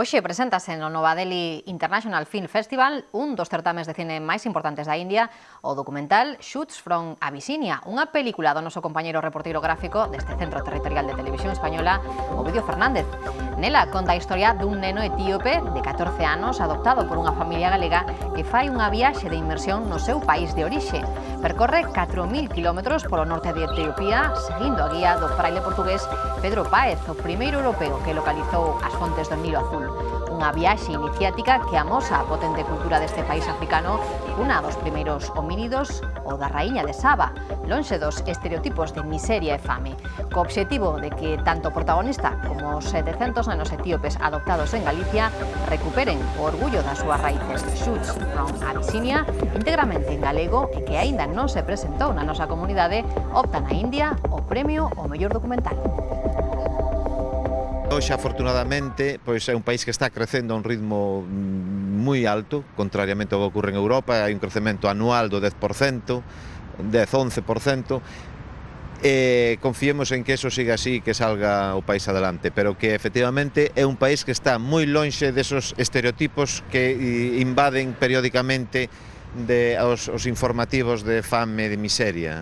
Hoxe preséntase no Nova Delhi International Film Festival un dos certames de cine máis importantes da India, o documental Shoots from Abyssinia, unha película do noso compañeiro reporteiro gráfico deste Centro Territorial de Televisión Española, Ovidio Fernández. Nela conta a historia dun neno etíope de 14 anos adoptado por unha familia galega que fai unha viaxe de inmersión no seu país de orixe. Percorre 4.000 kilómetros polo norte de Etiopía, seguindo a guía do fraile portugués Pedro Páez, o primeiro europeo que localizou as fontes do Nilo Azul. Unha viaxe iniciática que amosa a potente cultura deste país africano, unha dos primeiros homínidos, o da raíña de Saba, lonxe dos estereotipos de miseria e fame, co obxectivo de que tanto o protagonista como os 700 nenos etíopes adoptados en Galicia recuperen o orgullo das súas raíces. Shoots from Abyssinia, íntegramente en galego e que aínda non se presentou na nosa comunidade, opta na India o premio ao mellor documental. Hoxe, afortunadamente, pois é un país que está crecendo a un ritmo moi alto, contrariamente ao que ocorre en Europa. Hai un crecemento anual do 10%, 10-11%, e confiemos en que eso siga así, que salga o país adelante, pero que efectivamente é un país que está moi lonxe desos estereotipos que invaden periódicamente os informativos de fame e de miseria.